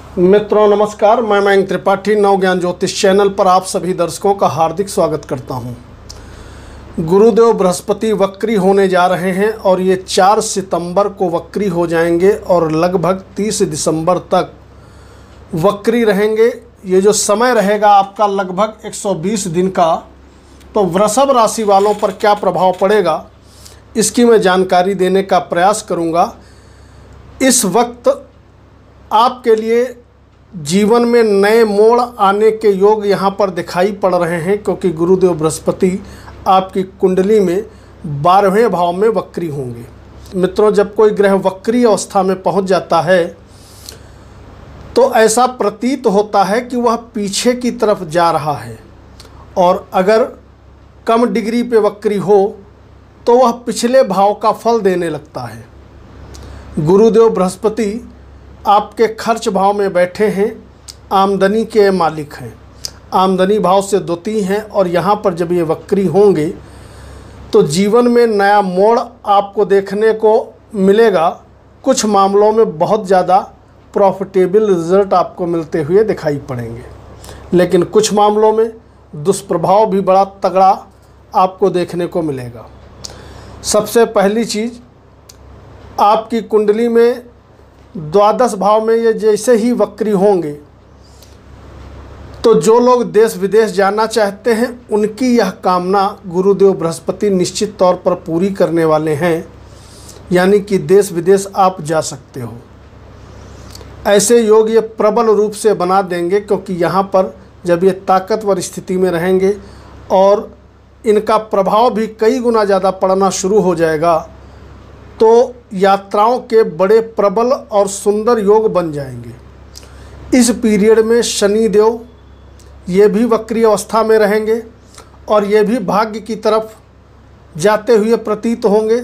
मित्रों नमस्कार, मैं मयंक त्रिपाठी नव ज्ञान ज्योतिष चैनल पर आप सभी दर्शकों का हार्दिक स्वागत करता हूं। गुरुदेव बृहस्पति वक्री होने जा रहे हैं और ये 4 सितंबर को वक्री हो जाएंगे और लगभग 30 दिसंबर तक वक्री रहेंगे। ये जो समय रहेगा आपका लगभग 120 दिन का, तो वृषभ राशि वालों पर क्या प्रभाव पड़ेगा इसकी मैं जानकारी देने का प्रयास करूंगा। इस वक्त आपके लिए जीवन में नए मोड़ आने के योग यहाँ पर दिखाई पड़ रहे हैं, क्योंकि गुरुदेव बृहस्पति आपकी कुंडली में 12वें भाव में वक्री होंगे। मित्रों, जब कोई ग्रह वक्री अवस्था में पहुँच जाता है तो ऐसा प्रतीत होता है कि वह पीछे की तरफ जा रहा है, और अगर कम डिग्री पे वक्री हो तो वह पिछले भाव का फल देने लगता है। गुरुदेव बृहस्पति आपके खर्च भाव में बैठे हैं, आमदनी के मालिक हैं, आमदनी भाव से द्वितीय हैं, और यहाँ पर जब ये वक्री होंगे तो जीवन में नया मोड़ आपको देखने को मिलेगा। कुछ मामलों में बहुत ज़्यादा प्रॉफिटेबल रिजल्ट आपको मिलते हुए दिखाई पड़ेंगे, लेकिन कुछ मामलों में दुष्प्रभाव भी बड़ा तगड़ा आपको देखने को मिलेगा। सबसे पहली चीज़, आपकी कुंडली में द्वादश भाव में ये जैसे ही वक्री होंगे तो जो लोग देश विदेश जाना चाहते हैं उनकी यह कामना गुरुदेव बृहस्पति निश्चित तौर पर पूरी करने वाले हैं, यानी कि देश विदेश आप जा सकते हो। ऐसे योग ये प्रबल रूप से बना देंगे, क्योंकि यहाँ पर जब ये ताकतवर स्थिति में रहेंगे और इनका प्रभाव भी कई गुना ज़्यादा पड़ना शुरू हो जाएगा, तो यात्राओं के बड़े प्रबल और सुंदर योग बन जाएंगे। इस पीरियड में शनि देव ये भी वक्री अवस्था में रहेंगे और ये भी भाग्य की तरफ जाते हुए प्रतीत होंगे,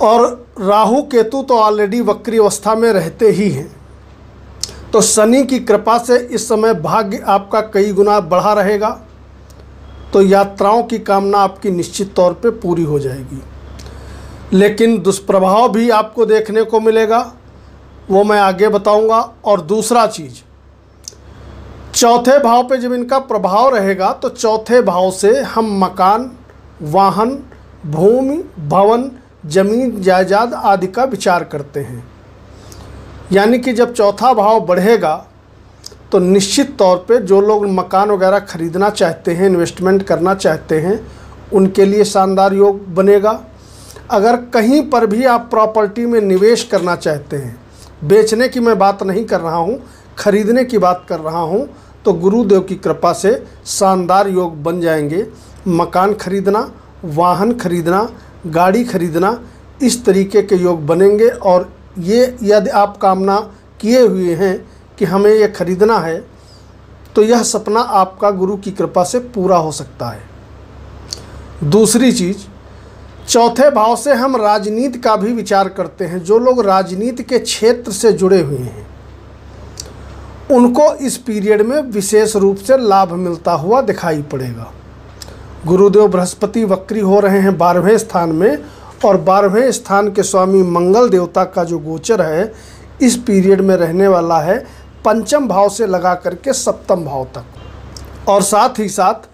और राहु केतु तो ऑलरेडी वक्री अवस्था में रहते ही हैं। तो शनि की कृपा से इस समय भाग्य आपका कई गुना बढ़ा रहेगा, तो यात्राओं की कामना आपकी निश्चित तौर पे पूरी हो जाएगी। लेकिन दुष्प्रभाव भी आपको देखने को मिलेगा, वो मैं आगे बताऊंगा। और दूसरा चीज़, चौथे भाव पे जब इनका प्रभाव रहेगा तो चौथे भाव से हम मकान, वाहन, भूमि, भवन, जमीन जायदाद आदि का विचार करते हैं। यानी कि जब चौथा भाव बढ़ेगा तो निश्चित तौर पे जो लोग मकान वगैरह खरीदना चाहते हैं, इन्वेस्टमेंट करना चाहते हैं, उनके लिए शानदार योग बनेगा। अगर कहीं पर भी आप प्रॉपर्टी में निवेश करना चाहते हैं, बेचने की मैं बात नहीं कर रहा हूँ, खरीदने की बात कर रहा हूँ, तो गुरुदेव की कृपा से शानदार योग बन जाएंगे। मकान खरीदना, वाहन खरीदना, गाड़ी खरीदना, इस तरीके के योग बनेंगे। और ये यदि आप कामना किए हुए हैं कि हमें ये खरीदना है, तो यह सपना आपका गुरु की कृपा से पूरा हो सकता है। दूसरी चीज़, चौथे भाव से हम राजनीति का भी विचार करते हैं। जो लोग राजनीति के क्षेत्र से जुड़े हुए हैं उनको इस पीरियड में विशेष रूप से लाभ मिलता हुआ दिखाई पड़ेगा। गुरुदेव बृहस्पति वक्री हो रहे हैं 12वें स्थान में, और 12वें स्थान के स्वामी मंगल देवता का जो गोचर है इस पीरियड में रहने वाला है पंचम भाव से लगा करके सप्तम भाव तक। और साथ ही साथ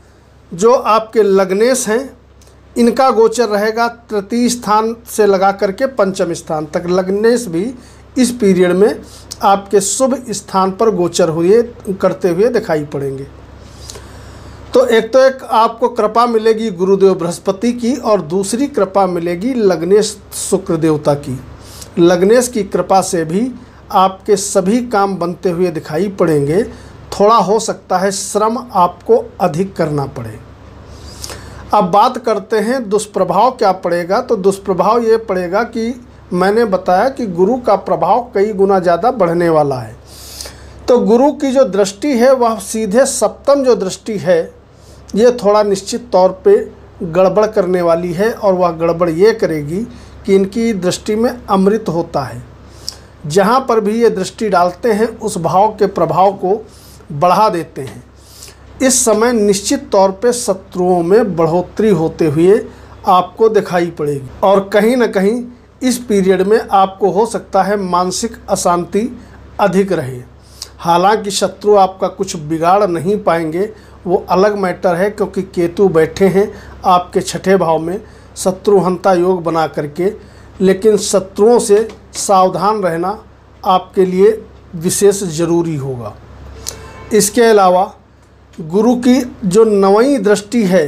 जो आपके लग्नेश हैं इनका गोचर रहेगा तृतीय स्थान से लगा करके पंचम स्थान तक। लग्नेश भी इस पीरियड में आपके शुभ स्थान पर गोचर करते हुए दिखाई पड़ेंगे। तो एक आपको कृपा मिलेगी गुरुदेव बृहस्पति की, और दूसरी कृपा मिलेगी लग्नेश शुक्र देवता की। लग्नेश की कृपा से भी आपके सभी काम बनते हुए दिखाई पड़ेंगे। थोड़ा हो सकता है श्रम आपको अधिक करना पड़े। अब बात करते हैं दुष्प्रभाव क्या पड़ेगा। तो दुष्प्रभाव ये पड़ेगा कि मैंने बताया कि गुरु का प्रभाव कई गुना ज़्यादा बढ़ने वाला है। तो गुरु की जो दृष्टि है वह सीधे सप्तम जो दृष्टि है ये थोड़ा निश्चित तौर पे गड़बड़ करने वाली है, और वह गड़बड़ ये करेगी कि इनकी दृष्टि में अमृत होता है। जहाँ पर भी ये दृष्टि डालते हैं उस भाव के प्रभाव को बढ़ा देते हैं। इस समय निश्चित तौर पे शत्रुओं में बढ़ोतरी होते हुए आपको दिखाई पड़ेगी, और कहीं ना कहीं इस पीरियड में आपको हो सकता है मानसिक अशांति अधिक रहे। हालांकि शत्रु आपका कुछ बिगाड़ नहीं पाएंगे, वो अलग मैटर है, क्योंकि केतु बैठे हैं आपके छठे भाव में शत्रुहंता योग बना करके। लेकिन शत्रुओं से सावधान रहना आपके लिए विशेष ज़रूरी होगा। इसके अलावा गुरु की जो 9वीं दृष्टि है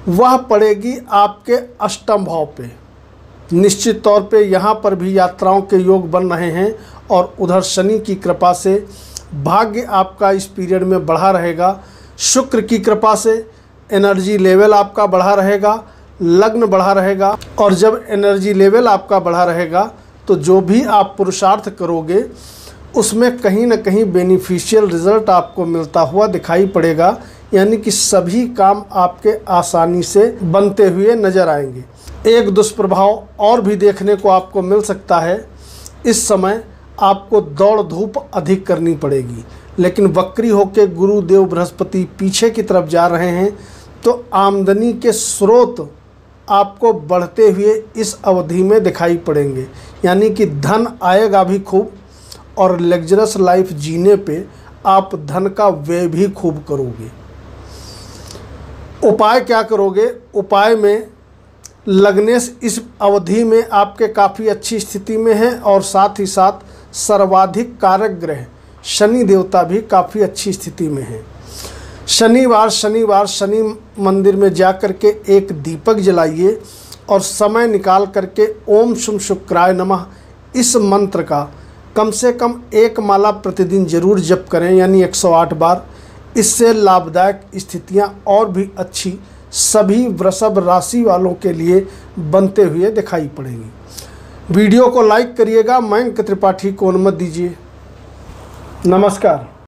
वह पड़ेगी आपके अष्टम भाव पे। निश्चित तौर पे यहाँ पर भी यात्राओं के योग बन रहे हैं और उधर शनि की कृपा से भाग्य आपका इस पीरियड में बढ़ा रहेगा। शुक्र की कृपा से एनर्जी लेवल आपका बढ़ा रहेगा, लग्न बढ़ा रहेगा। और जब एनर्जी लेवल आपका बढ़ा रहेगा तो जो भी आप पुरुषार्थ करोगे उसमें कहीं ना कहीं बेनिफिशियल रिजल्ट आपको मिलता हुआ दिखाई पड़ेगा। यानी कि सभी काम आपके आसानी से बनते हुए नज़र आएंगे। एक दुष्प्रभाव और भी देखने को आपको मिल सकता है। इस समय आपको दौड़ धूप अधिक करनी पड़ेगी, लेकिन वक्री होकर गुरुदेव बृहस्पति पीछे की तरफ जा रहे हैं, तो आमदनी के स्रोत आपको बढ़ते हुए इस अवधि में दिखाई पड़ेंगे। यानी कि धन आएगा भी खूब और लग्जरस लाइफ जीने पे आप धन का व्यय भी खूब करोगे। उपाय क्या करोगे? उपाय में लग्नेश इस अवधि में आपके काफ़ी अच्छी स्थिति में है और साथ ही साथ सर्वाधिक कारक ग्रह शनि देवता भी काफ़ी अच्छी स्थिति में है। शनिवार शनि मंदिर में जा कर के एक दीपक जलाइए और समय निकाल करके ओम शुम शुक्राय नमः इस मंत्र का कम से कम 1 माला प्रतिदिन जरूर जप करें, यानी 108 बार। इससे लाभदायक स्थितियां और भी अच्छी सभी वृषभ राशि वालों के लिए बनते हुए दिखाई पड़ेंगी। वीडियो को लाइक करिएगा। मयंक त्रिपाठी को अनुमति दीजिए। नमस्कार।